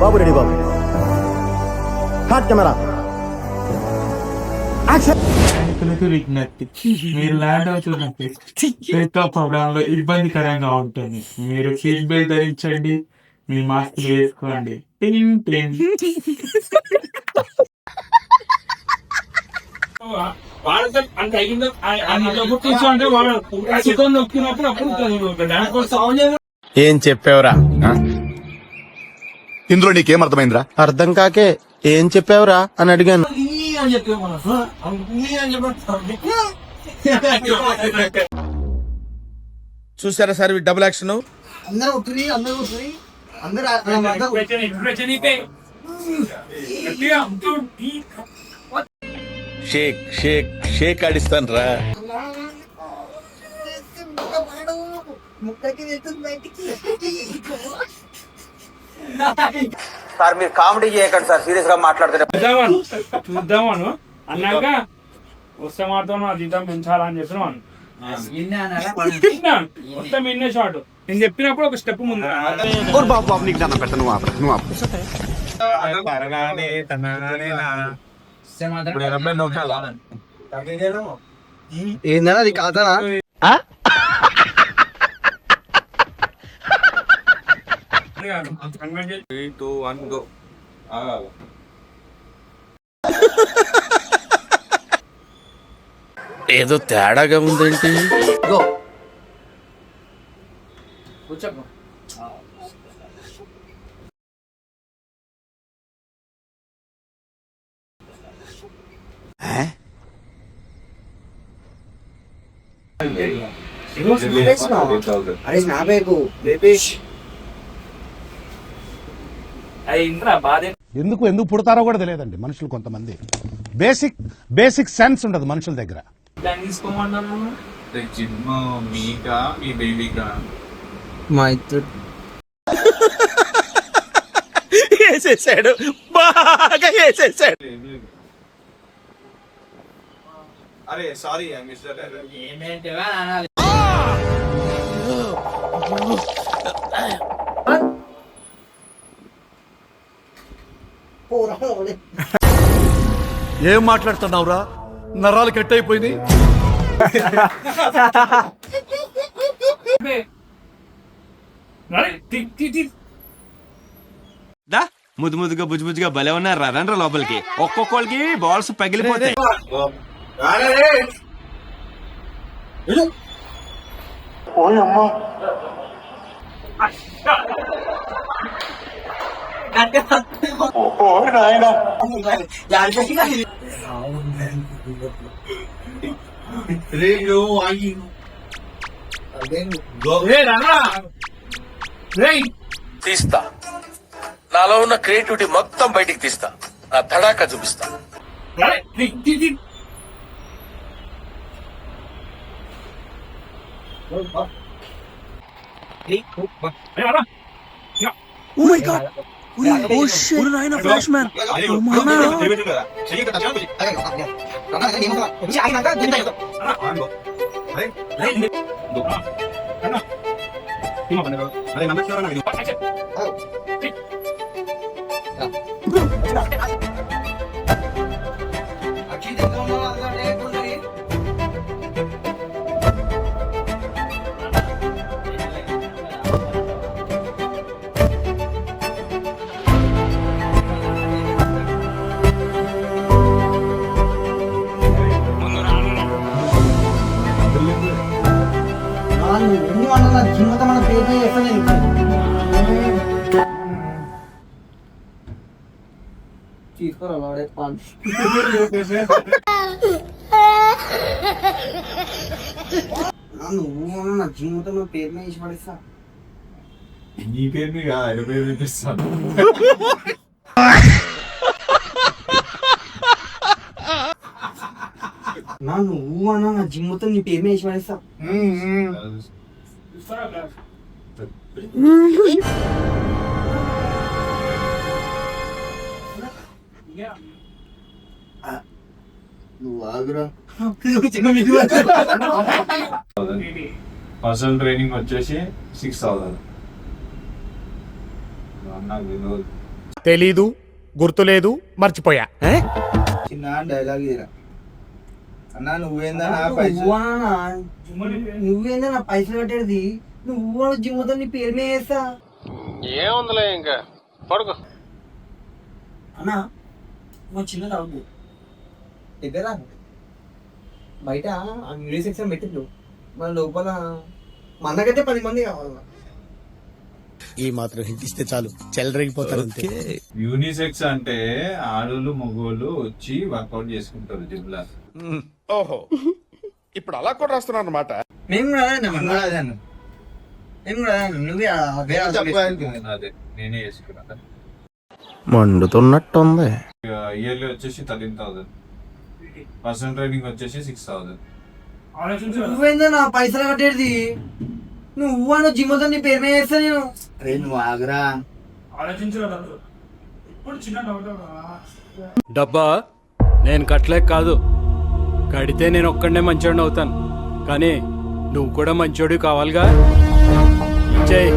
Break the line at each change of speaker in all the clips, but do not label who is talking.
బాబు ready బాబు. హాట్ camera action.
రైతులకు విజ్ఞప్తి, మీరు ల్యాండ్ అవుతున్నట్టు ప్రోగ్రాంలో ఇబ్బందికరంగా ఉంటుంది. మీరు సీట్ బెల్ట్ ధరించండి, మీ మాస్క్ వేసుకోండి. టింగ్ టింగ్.
ఏం చెప్పావురా?
ఇందులో నీకేం అర్థమైందిరా?
అర్థం కాకే ఏం చెప్పావురా అని అడిగాను. చూసారా సార్ ఈ డబుల్ యాక్షన్? షేక్ షేక్ షేక్ ఆడిస్తాను రా.
సార్ మీరు కామెడీ చేయకండి సార్, సీరియస్ గా మాట్లాడుతున్నారు.
చూద్దామను అన్నాక వస్తే మాత్రం నా జీతం పెంచాలని చెప్పినాను. మొత్తం ఇన్నే షార్ట్ నేను చెప్పినప్పుడు ఒక స్టెప్ ముందు
ఏందన్నా అది కాదనా? ఏదో తేడాగా ఉందేంటి?
ఎందుకు పుడతారో కూడా తెలియదండి మనుషులు. కొంతమంది బేసిక్ సెన్స్ ఉండదు మనుషుల దగ్గర.
వేసేసాడు, బాగా వేసేసాడు.
అరే సారీ మిస్టర్.
ఏం మాట్లాడుతున్నావురా? నరాలు కట్ అయిపోయింది.
ముద్దు ముద్దుగా బుజ్జు బుజ్జుగా భలే ఉన్నారు. రండ్రా లోపలికి. ఒక్కొక్కరికి బాల్స్ పగిలిపోతాయి.
తీస్తా, నాలో ఉన్న క్రియేటివిటీ మొత్తం బయటికి తీస్తా, నా తడాకా చూపిస్తా.
Oh my God! Oh shit! Flashman! Oh my
నువ్వు నా జీవితంలో పేరు మీద వేసి పడేస్తా.
నీ పేరు ఆయన పేరు వినిపిస్తాను.
నువ్వు అన్నా నా జీవితం నీ పేరు మీద వేసి పడేస్తా. నువ్వు ఆగురా.
పర్సనల్ ట్రైనింగ్ వచ్చేసి 6,000.
తెలీదు, గుర్తులేదు, మర్చిపోయా.
చిన్న డైలాగ్ ఇరా అన్నా నువ్వేందా నా పైసలు కట్టేది నువ్వు జిమ్ మొత్తం నీ పేరు మీద వేస్తా
ఏముందిలే ఇంకా పడుకో.
అన్నా మా చిన్న డౌట్ దగ్గర బయట ఆ వీడియో సెక్షన్ పెట్టిండు మన లోపల మనకైతే 10 మంది కావాలన్నా.
ఈ మాత్రం హింట్ ఇస్తే చాలు చెలరేగిపోతారు.
యూనిసెక్స్ అంటే ఆడోళ్ళు మగోళ్ళు వచ్చి వర్కౌట్ చేసుకుంటారు జిమ్ లా.
ఓహో, ఇప్పుడు అలా కూడా రాస్తున్నారు అన్నమాట.
మేము కూడా అదే అన్నా, మేము కూడా అదే నువ్వే
అదే నేనే చేసుకున్నా.
మండుతున్నట్టుంది.
ఇయర్లీ వచ్చేసి 13,000, పర్సనల్ ట్రైనింగ్ వచ్చేసి 6,000.
నువ్వేందా నా పైసలు కట్టేది నువ్వు అన్న జిమ్ మొత్తం నీ పేరు మీద వేస్తా నేను. అరే నువ్వు ఆగరా.
డబ్బా నేను కట్టలేక కాదు, కడితే నేను ఒక్కడనే మంచోడిని అవుతాను, కానీ నువ్వు కూడా మంచోడి కావాలిగా. ఇచ్చేయి.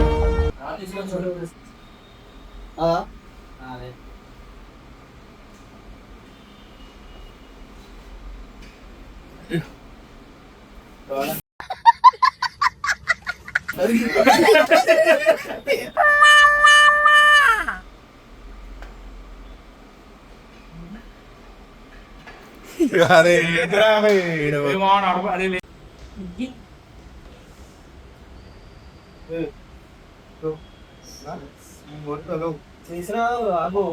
చేసినా ఆగో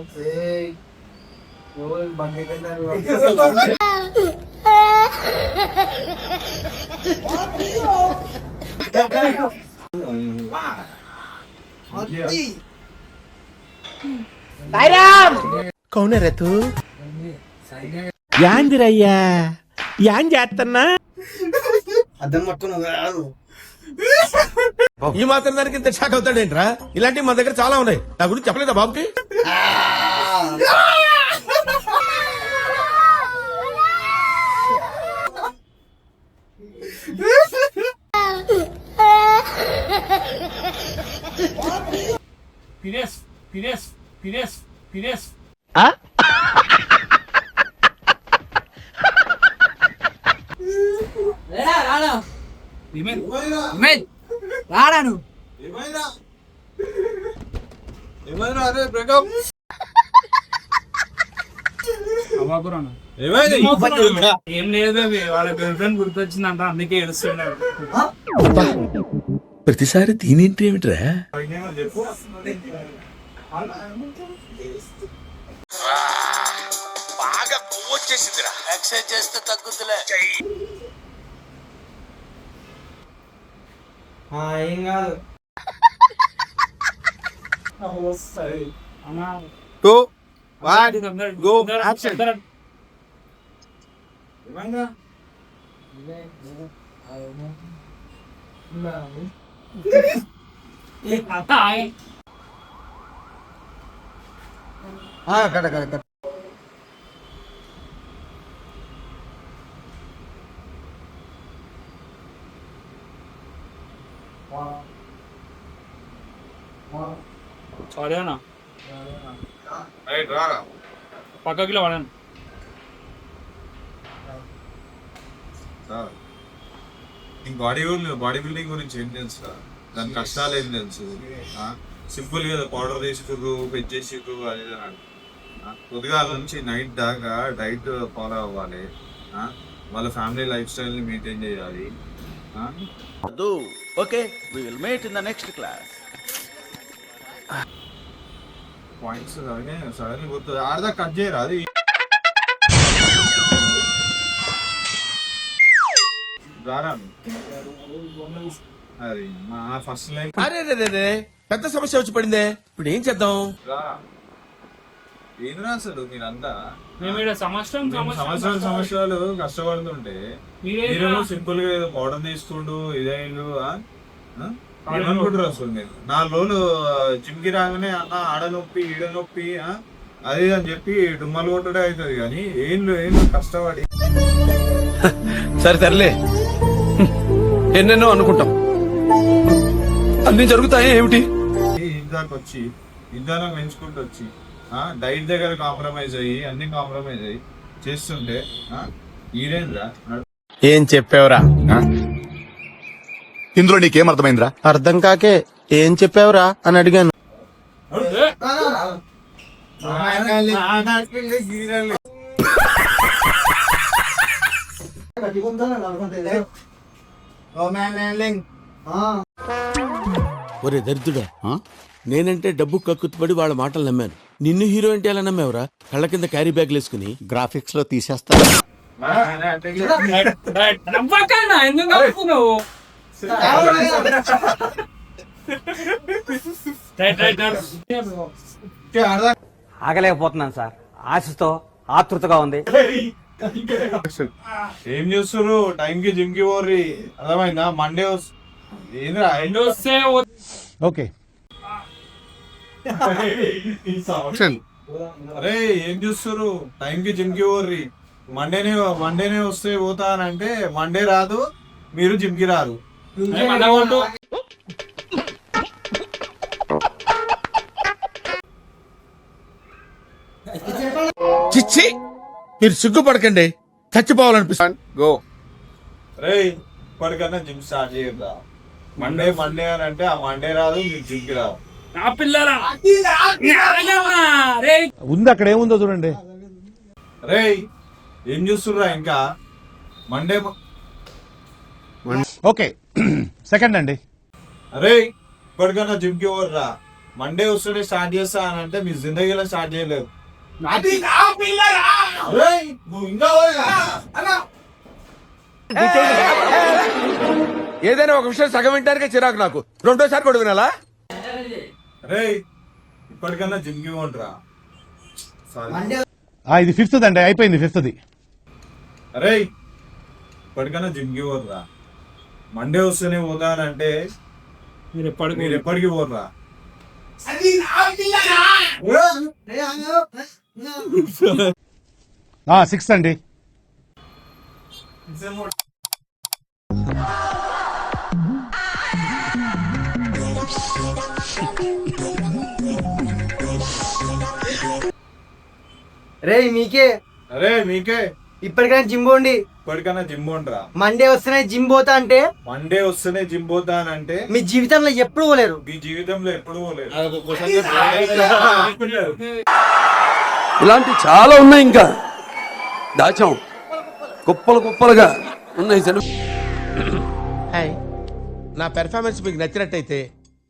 బండి
కౌనే రేతు యాందిరయ్యా యాం చేస్తున్నా
అద్దం పట్టుకున్నావు కాదు.
ఈ మాత్రం దానికి ఇంత షాక్ అవుతాడేంట్రా? ఇలాంటివి మన దగ్గర చాలా ఉన్నాయి. నా గురించి చెప్పలేదా బాబుకి?
రాడాను
ఏం లేదు, వాళ్ళ గర్ల్ ఫ్రెండ్ గుర్తొచ్చిందంట, అందుకే ఏడుస్తున్నాడు.
ప్రతిసారి దీనింటి ఏమిట్రా?
బాగా కొవ్వు వచ్చేసిందిరా. ఎక్సర్సైజ్ చేస్తే తగ్గుతులే.
ఏం కాదు. కరెక్ట్
సారీ అన్న, పక్కకిలో వాడాను.
బాడీ బిల్డింగ్ గురించి ఏం తెలుసు? దాని కష్టాలు ఏం తెలుసు? సింపుల్ గా పౌడర్ తీసుకురు, పెంచేసిరు, అది పొద్దుగాల నుంచి నైట్ దాకా డైట్ ఫాలో అవ్వాలి. వాళ్ళ ఫ్యామిలీ లైఫ్ స్టైల్ ని మెయింటైన్ చేయాలి.
Okay, we will meet in the next class.
Points sudden గుర్తు ఆడదా కట్ చేయరా? అది అది మా ఫస్ట్ లైన్.
అరే పెద్ద సమస్య వచ్చి పడిందే, ఇప్పుడు ఏం చేద్దాం?
ఏంద్రా అసలు మీరంతా
సంవత్సరాలు
కష్టపడుతుంటే మీరు సింపుల్ గా ఏదో పౌడర్ తీసుకుంటూ ఇదేండు ఏమనుకుంటారు అసలు? మీరు 4 రోజులు జిమ్ కి రాగానే అన్న ఆడ నొప్పి ఈడ నొప్పి అది అని చెప్పి డుమ్మలు కొట్టడే అవుతుంది, కానీ ఏం కష్టపడి.
సరే తరలే, ఎన్నెన్నో అనుకుంటాం, అన్ని జరుగుతాయి ఏమిటి?
ఇందాక వచ్చి ఇద్దరం పెంచుకుంటూ వచ్చి డైట్ దగ్గర కాంప్రమైజ్ అయ్యి అన్ని కాంప్రమైజ్ అయ్యి చేస్తుంటే ఈడేంద్రా
ఏం చెప్పావురా?
ఇందులో నీకేం అర్థమైందిరా?
అర్థం కాకే ఏం చెప్పావురా అని అడిగాను. ఒరే దరిద్రుడా, నేనంటే డబ్బు కక్కుతుపడి వాళ్ళ మాటలు నమ్మాను. నిన్ను హీరో అంటే ఎలా నమ్మావురా? కళ్ళ కింద క్యారీ బ్యాగ్లు వేసుకుని.
గ్రాఫిక్స్ లో తీసేస్తా.
ఆగలేకపోతున్నాను సార్, ఆశతో ఆతృతగా ఉంది.
ఏం చేస్తారు? టైం కి జిమ్ కి పోర్రి, అర్థమైందా? మండే ఏంద్రా
ఓకే
అరే ఏం చూస్తారు? టైం కి జిమ్ కి పోర్రి. మండేనే వస్తే పోతా అని అంటే మండే రాదు, మీరు జిమ్ కి రారు.
చిచ్చి, మీరు సిగ్గుపడకండి, చచ్చిపోవాలనిపిస్తుంది.
గో.
రే ఇప్పటికన్నా జిమ్ స్టార్ట్ చేయద్దా? మండే అని అంటే ఆ మండే రాదు, మీరు జిమ్ కి రాదు.
ఉంది, అక్కడ ఏముందో చూడండి.
రే ఏం చూస్తుర్రా ఇంకా? మండే
ఓకే సెకండ్ అండి.
అరే ఇప్పటికన్నా జిమ్ కి పోర్రా. మండే వస్తుంటే స్టార్ట్ చేస్తా అని అంటే మీ జిందగీలో స్టార్ట్ చేయలేదు. అరేయ్, నువ్వు ఇంకా
ఏదైనా ఒక విషయం సగం వింటానికే చిరాకు నాకు. రెండోసారి కూడా వినాలా?
అరే ఇప్పటికన్నా జిమ్ కి పోండిరా.
ఇది ఫిఫ్త్ అండి, అయిపోయింది ఫిఫ్త్ది.
అరే ఇప్పటికన్నా జిమ్ కి పోర్రా. మండే వస్తేనే పోతా అని అంటే మీరు ఎప్పటికి పోర్రా.
సిక్స్త్ అండి.
రే మీకే
అరే మీకే
ఇప్పటికైనా జిమ్ పోండి.
ఇప్పటికన్నా జిమ్ పోండిరా.
మండే వస్తేనే జిమ్ పోతా అంటే
మండే వస్తేనే జిమ్ పోతా అని అంటే
మీ జీవితంలో ఎప్పుడు పోలేరు.
మీ జీవితంలో ఎప్పుడు పోలేదు.
ఇలాంటి చాలా ఉన్నాయి, ఇంకా దాచాం కుప్పలుగా ఉన్నాయి.
హాయ్, నా పెర్ఫార్మెన్స్ మీకు నచ్చినట్టయితే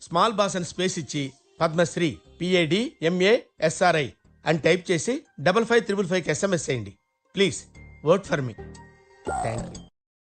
స్మాల్ బాస్ అని స్పేస్ ఇచ్చి పద్మశ్రీ PADMASRI అని టైప్ చేసి 5555కి SMS చేయండి. Please vote for me. Thank you.